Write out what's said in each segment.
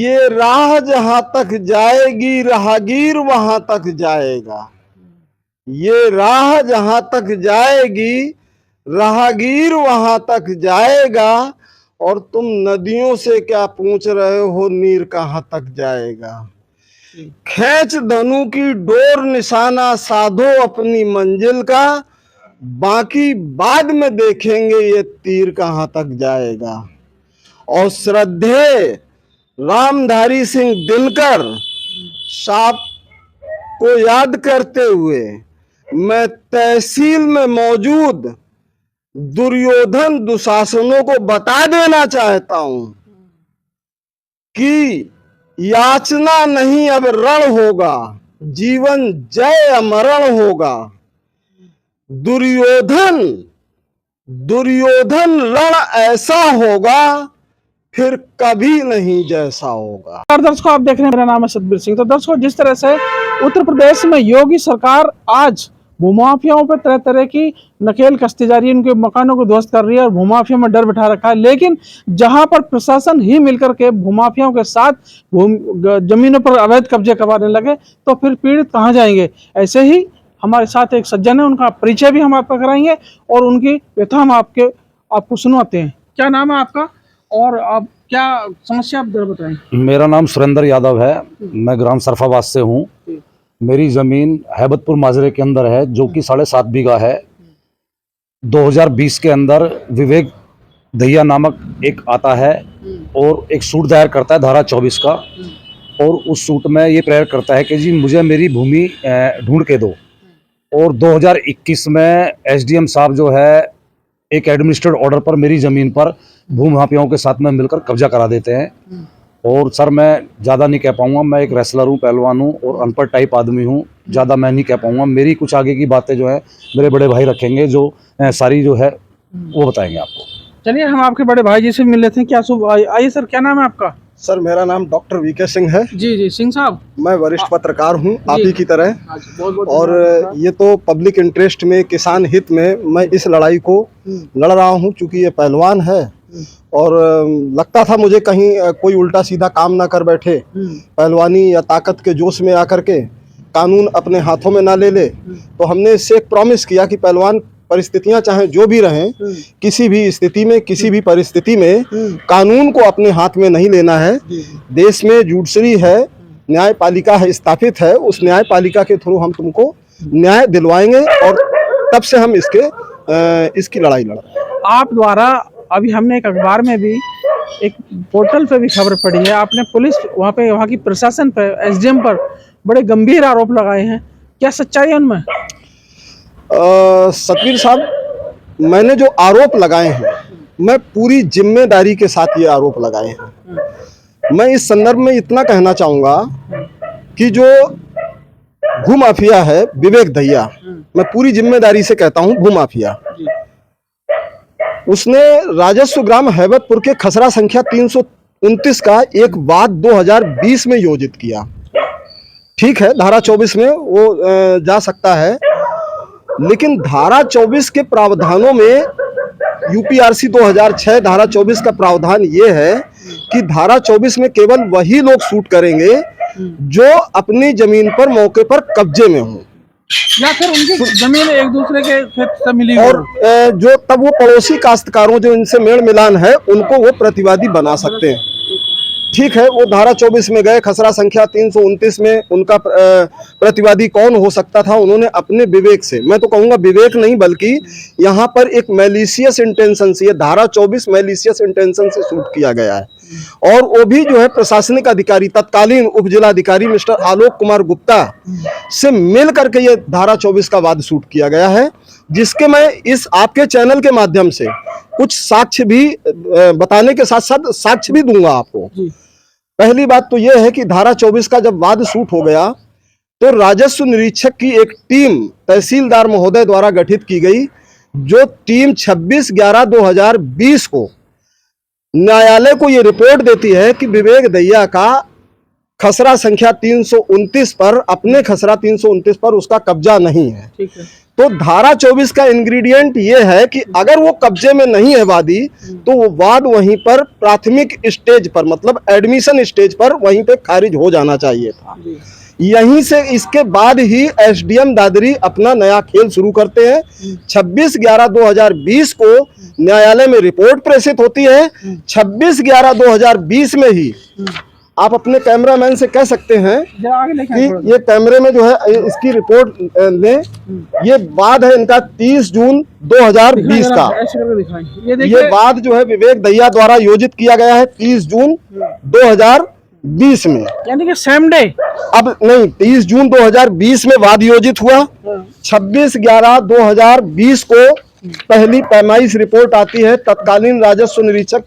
ये राह जहां तक जाएगी राहगीर वहां तक जाएगा। ये राह जहां तक जाएगी राहगीर वहां तक जाएगा। और तुम नदियों से क्या पूछ रहे हो नीर कहां तक जाएगा। खींच धनु की डोर निशाना साधो अपनी मंजिल का। बाकी बाद में देखेंगे ये तीर कहां तक जाएगा। और श्रद्धेय रामधारी सिंह दिनकर साहब को याद करते हुए मैं तहसील में मौजूद दुर्योधन दुशासनों को बता देना चाहता हूं कि याचना नहीं अब रण होगा, जीवन जय अमरण होगा। दुर्योधन रण ऐसा होगा फिर कभी नहीं जैसा होगा। दर्शकों, आप देख रहे हैं, मेरा नाम है सतबीर सिंह। तो दर्शकों, जिस तरह से उत्तर प्रदेश में योगी सरकार आज भूमाफियाओं पर तरह तरह की नकेल कसती जा रही है, उनके मकानों को ध्वस्त कर रही है और भूमाफिया में डर बिठा रखा है। लेकिन जहां पर प्रशासन ही मिलकर के भूमाफियाओं के साथ जमीनों पर अवैध कब्जे करवाने लगे तो फिर पीड़ित कहां जाएंगे। ऐसे ही हमारे साथ एक सज्जन है, उनका परिचय भी हम आपको कराएंगे और उनकी व्यथा हम आपको सुनवाते हैं। क्या नाम है आपका और आप क्या समस्या आप जरा बताएं। मेरा नाम सुरेंद्र यादव है, मैं ग्राम सरफाबाद से हूँ। मेरी ज़मीन हैबतपुर माजरे के अंदर है जो कि 7.5 बीघा है। 2020 के अंदर विवेक दहिया नामक एक आता है और एक सूट दायर करता है धारा 24 का, और उस सूट में ये प्रेयर करता है कि जी मुझे मेरी भूमि ढूंढ के दो। और 2021 में एसडीएम साहब जो है एक एडमिनिस्ट्रेटिव ऑर्डर पर मेरी ज़मीन पर भूमाफियाओं के साथ में मिलकर कब्जा करा देते हैं। और सर, मैं ज़्यादा नहीं कह पाऊँगा, मैं एक रेसलर हूँ, पहलवान हूँ और अनपढ़ टाइप आदमी हूँ। ज़्यादा मैं नहीं कह पाऊँगा। मेरी कुछ आगे की बातें जो है मेरे बड़े भाई रखेंगे, जो सारी जो है वो बताएंगे आपको। चलिए, हम आपके बड़े भाई जी से मिल लेते हैं। क्या आइए सर, क्या नाम है आपका। सर, मेरा नाम डॉक्टर वीके सिंह है। जी सिंह साहब, मैं वरिष्ठ पत्रकार हूं, आप ही की तरह। बहुत और ये तो पब्लिक इंटरेस्ट में, किसान हित में मैं इस लड़ाई को लड़ रहा हूं। चूंकि ये पहलवान है और लगता था मुझे कहीं कोई उल्टा सीधा काम ना कर बैठे, पहलवानी या ताकत के जोश में आकर के कानून अपने हाथों में ना ले ले। तो हमने इससे एक प्रॉमिस किया कि पहलवान परिस्थितियां चाहे जो भी रहें, किसी भी स्थिति में, किसी भी परिस्थिति में कानून को अपने हाथ में नहीं लेना है। देश में जुडिशरी है, न्यायपालिका है, स्थापित है। उस न्यायपालिका के थ्रू हम तुमको न्याय दिलवाएंगे और तब से हम इसकी लड़ाई लड़ रहे हैं। आप द्वारा अभी हमने एक अखबार में भी, एक पोर्टल पे भी खबर पड़ी है, आपने पुलिस वहाँ की प्रशासन पर, एसडीएम पर बड़े गंभीर आरोप लगाए हैं। क्या सच्चाई है उनमें। सतबीर साहब, मैंने जो आरोप लगाए हैं, मैं पूरी जिम्मेदारी के साथ ये आरोप लगाए हैं। मैं इस संदर्भ में इतना कहना चाहूँगा कि जो भूमाफिया है विवेक दहिया, मैं पूरी जिम्मेदारी से कहता हूँ भूमाफिया, उसने राजस्व ग्राम हैबतपुर के खसरा संख्या 329 का एक वाद 2020 में योजित किया। ठीक है, धारा 24 में वो जा सकता है, लेकिन धारा 24 के प्रावधानों में, यूपीआरसी 2006 धारा 24 का प्रावधान ये है कि धारा 24 में केवल वही लोग सूट करेंगे जो अपनी जमीन पर मौके पर कब्जे में हों या फिर उनकी जमीन एक दूसरे के खेत से मिली और जो तब वो पड़ोसी काश्तकारों जो इनसे मेल मिलान है उनको वो प्रतिवादी बना सकते हैं। ठीक है, वो धारा 24 में गए, खसरा संख्या 329 में उनका प्रतिवादी कौन हो सकता था, उन्होंने अपने विवेक से, मैं तो कहूँगा विवेक नहीं बल्कि यहाँ पर एक मैलिशियस इंटेंशन से, ये धारा 24 मैलिशियस इंटेंशन से शूट किया गया है। और वो भी जो है प्रशासनिक अधिकारी, तत्कालीन उपजिलाधिकारी मिस्टर आलोक कुमार गुप्ता से मिल करके ये धारा 24 का वाद शूट किया गया है, जिसके मैं इस आपके चैनल के माध्यम से कुछ साक्ष्य भी बताने के साथ साथ साक्ष्य भी दूंगा आपको। पहली बात तो यह है कि धारा 24 का जब वाद शूट हो गया तो राजस्व निरीक्षक की एक टीम तहसीलदार महोदय द्वारा गठित की गई, जो टीम 26/11/2020 को न्यायालय को यह रिपोर्ट देती है कि विवेक दहिया का खसरा संख्या 329 पर, अपने खसरा 329 पर उसका कब्जा नहीं है। तो धारा 24 का इंग्रेडिएंट ये है कि अगर वो कब्जे में नहीं है वादी, तो वो वाद वहीं पर प्राथमिक स्टेज पर, मतलब एडमिशन स्टेज पर वहीं पे खारिज हो जाना चाहिए था। यहीं से इसके बाद ही एसडीएम दादरी अपना नया खेल शुरू करते हैं। 26/11/2020 को न्यायालय में रिपोर्ट प्रेषित होती है। 26/11/2020 में ही आप अपने कैमरामैन से कह सकते हैं कि ये कैमरे में जो है इसकी रिपोर्ट लें। ये वाद है इनका 30 जून 2020 का। ये वाद जो है विवेक दहिया द्वारा योजित किया गया है 30 जून 2020 में, यानी कि सेम डे। अब नहीं, 30 जून 2020 में वाद योजित हुआ। 26/11/2020 को पहली पैमाइश रिपोर्ट आती है। तत्कालीन राजस्व निरीक्षक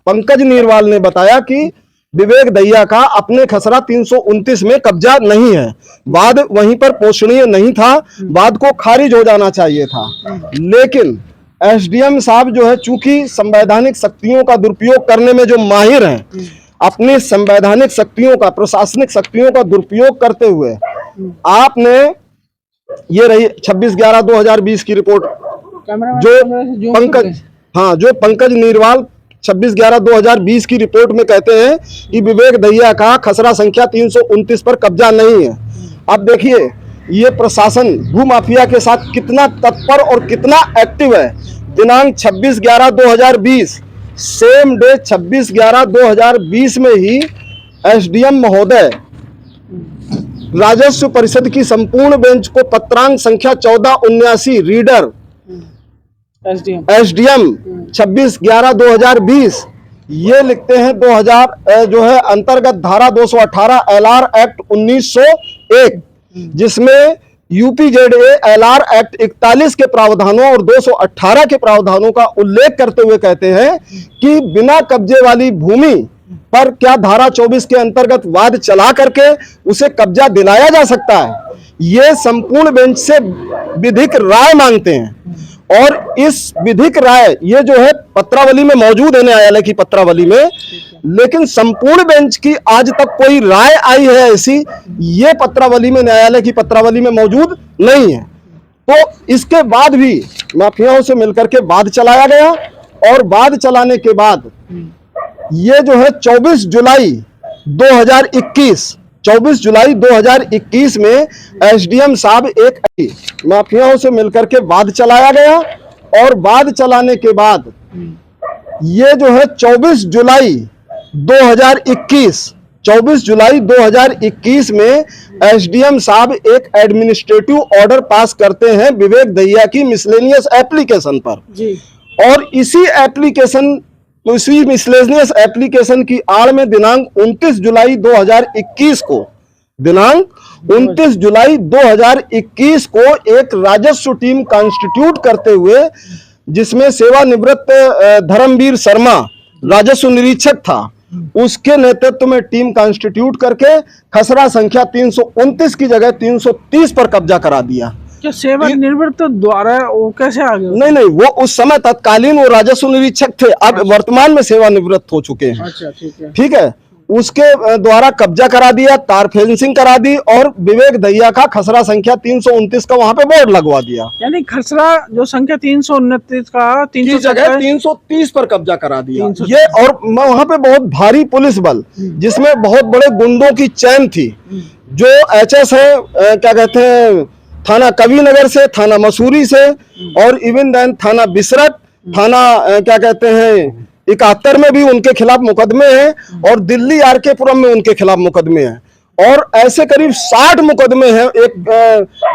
पंकज नीरवाल ने बताया कि विवेक दहिया का अपने खसरा 329 में कब्जा नहीं है। वाद वहीं पर पोषणीय नहीं था, वाद को खारिज हो जाना चाहिए था। लेकिन एसडीएम साहब जो है, चूंकि संवैधानिक शक्तियों का दुरुपयोग करने में जो माहिर हैं, अपनी संवैधानिक शक्तियों का, प्रशासनिक शक्तियों का दुरुपयोग करते हुए आपने ये रही 26/11/2020 की रिपोर्ट जो पंकज नीरवाल 26/11/2020 की रिपोर्ट में कहते हैं कि विवेक दहिया का खसरा संख्या 329 पर कब्जा नहीं है। अब देखिए ये प्रशासन भूमाफिया के साथ कितना तत्पर और कितना एक्टिव है। दिनांक 26/11/2020 सेम डे 26/11/2020 में ही एसडीएम महोदय राजस्व परिषद की संपूर्ण बेंच को पत्रांक संख्या 1479 रीडर एसडीएम 26/11/2020 ये लिखते हैं 2000 जो है अंतर्गत धारा 218 एलआर एक्ट 1901, जिसमें यूपीजेडए एलआर एक्ट 41 के प्रावधानों और 218 के प्रावधानों का उल्लेख करते हुए कहते हैं कि बिना कब्जे वाली भूमि पर क्या धारा 24 के अंतर्गत वाद चला करके उसे कब्जा दिलाया जा सकता है। ये संपूर्ण बेंच से विधिक राय मांगते हैं और इस विधिक राय ये जो है पत्रावली में मौजूद है, न्यायालय की पत्रावली में, लेकिन संपूर्ण बेंच की आज तक कोई राय आई है ऐसी, ये पत्रावली में, न्यायालय की पत्रावली में मौजूद नहीं है। तो इसके बाद भी माफियाओं से मिलकर के वाद चलाया गया और वाद चलाने के बाद ये जो है 24 जुलाई 2021 में एसडीएम साहब एक माफियाओं से मिलकर के वाद चलाया गया और वाद चलाने के बाद ये जो है 24 जुलाई 2021 में एसडीएम साहब एक एडमिनिस्ट्रेटिव ऑर्डर पास करते हैं विवेक दहिया की मिसलेनियस एप्लीकेशन पर जी। और इसी मिसलेनियस एप्लीकेशन की आड़ में दिनांक 29 जुलाई 2021 को एक राजस्व टीम कॉन्स्टिट्यूट करते हुए, जिसमें सेवानिवृत्त धर्मवीर शर्मा राजस्व निरीक्षक था, उसके नेतृत्व में टीम कॉन्स्टिट्यूट करके खसरा संख्या 329 की जगह 330 पर कब्जा करा दिया। क्या सेवानिवृत्त द्वारा वो कैसे आ गए? नहीं, वो उस समय तत्कालीन वो राजस्व निरीक्षक थे, अब वर्तमान में सेवानिवृत्त हो चुके हैं। अच्छा, ठीक है। उसके द्वारा कब्जा करा दिया, तार फेंसिंग करा दी और विवेक दहिया का खसरा संख्या 329 का वहां पे बोर्ड लगवा दिया। यानी खसरा जो संख्या 329 का 330 पर कब्जा करा दिया ये। और वहां पे बहुत भारी पुलिस बल, जिसमें बहुत बड़े गुंडों की चैन थी, जो एचएस है, क्या कहते हैं, थाना कविनगर से, थाना मसूरी से और इवन देन थाना बिसरत, थाना क्या कहते हैं 71 में भी उनके खिलाफ मुकदमे हैं और दिल्ली आरकेपुरम में उनके खिलाफ मुकदमे हैं और ऐसे करीब 60 मुकदमे हैं एक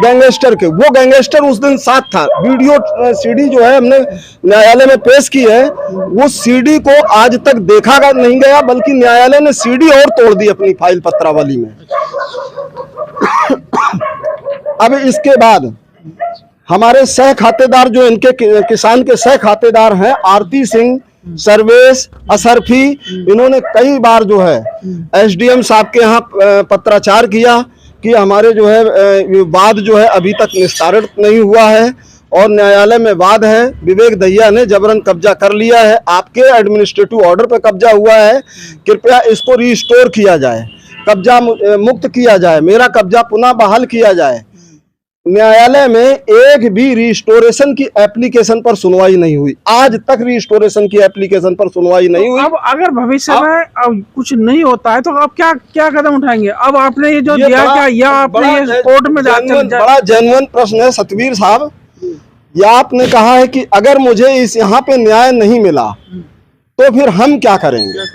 गैंगस्टर के। वो गैंगस्टर उस दिन साथ था। वीडियो सीडी जो है हमने न्यायालय में पेश की है, वो सीडी को आज तक देखा नहीं गया, बल्कि न्यायालय ने सीडी और तोड़ दी अपनी फाइल पत्रावली में। अब इसके बाद हमारे सह खातेदार जो इनके किसान के सह खातेदार हैं, आरती सिंह, सर्वेश, असरफी, इन्होंने कई बार जो है एसडीएम साहब के यहाँ पत्राचार किया कि हमारे जो है वाद जो है अभी तक निस्तारित नहीं हुआ है और न्यायालय में वाद है, विवेक दहिया ने जबरन कब्जा कर लिया है, आपके एडमिनिस्ट्रेटिव ऑर्डर पर कब्जा हुआ है, कृपया इसको रिस्टोर किया जाए, कब्जा मुक्त किया जाए, मेरा कब्जा पुनः बहाल किया जाए। न्यायालय में एक भी रिस्टोरेशन की एप्लीकेशन पर सुनवाई नहीं हुई। आज तक रिस्टोरेशन की एप्लीकेशन पर सुनवाई नहीं हुई। अब अगर भविष्य में अब कुछ नहीं होता है तो अब क्या क्या कदम उठाएंगे? अब आपने ये जो दिया क्या, या आपने ये कोर्ट में बड़ा जेन्युइन प्रश्न है सतवीर साहब। या आपने कहा है कि अगर मुझे इस यहाँ पे न्याय नहीं मिला तो फिर हम क्या करेंगे?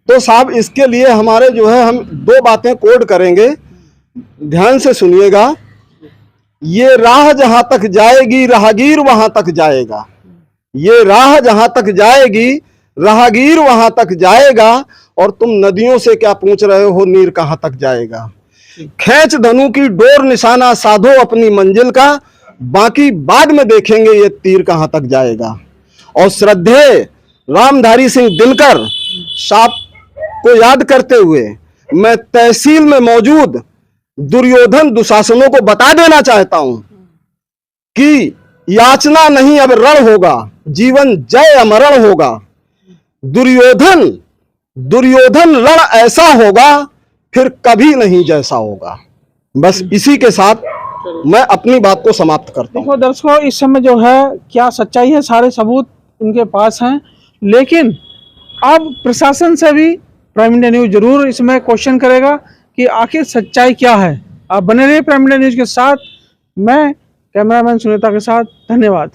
तो साहब इसके लिए हमारे जो है, हम दो बातें कोड करेंगे, ध्यान से सुनिएगा। ये राह जहां तक जाएगी राहगीर वहां तक जाएगा। ये राह जहां तक जाएगी राहगीर वहां तक जाएगा। और तुम नदियों से क्या पूछ रहे हो, नीर कहां तक जाएगा। खींच धनु की डोर निशाना साधो अपनी मंजिल का, बाकी बाद में देखेंगे ये तीर कहां तक जाएगा। और श्रद्धेय रामधारी सिंह दिनकर साहब को याद करते हुए मैं तहसील में मौजूद दुर्योधन दुशासनों को बता देना चाहता हूं कि याचना नहीं अब रण होगा, जीवन जय अमरण होगा। दुर्योधन रण ऐसा होगा फिर कभी नहीं जैसा होगा। बस इसी के साथ मैं अपनी बात को समाप्त करता हूं। देखो दर्शकों, इस समय जो है क्या सच्चाई है, सारे सबूत इनके पास हैं, लेकिन अब प्रशासन से भी प्राइम इंडिया न्यूज जरूर इसमें क्वेश्चन करेगा कि आखिर सच्चाई क्या है। आप बने रहिए प्राइम इंडिया न्यूज के साथ। मैं कैमरामैन सुनीता के साथ, धन्यवाद।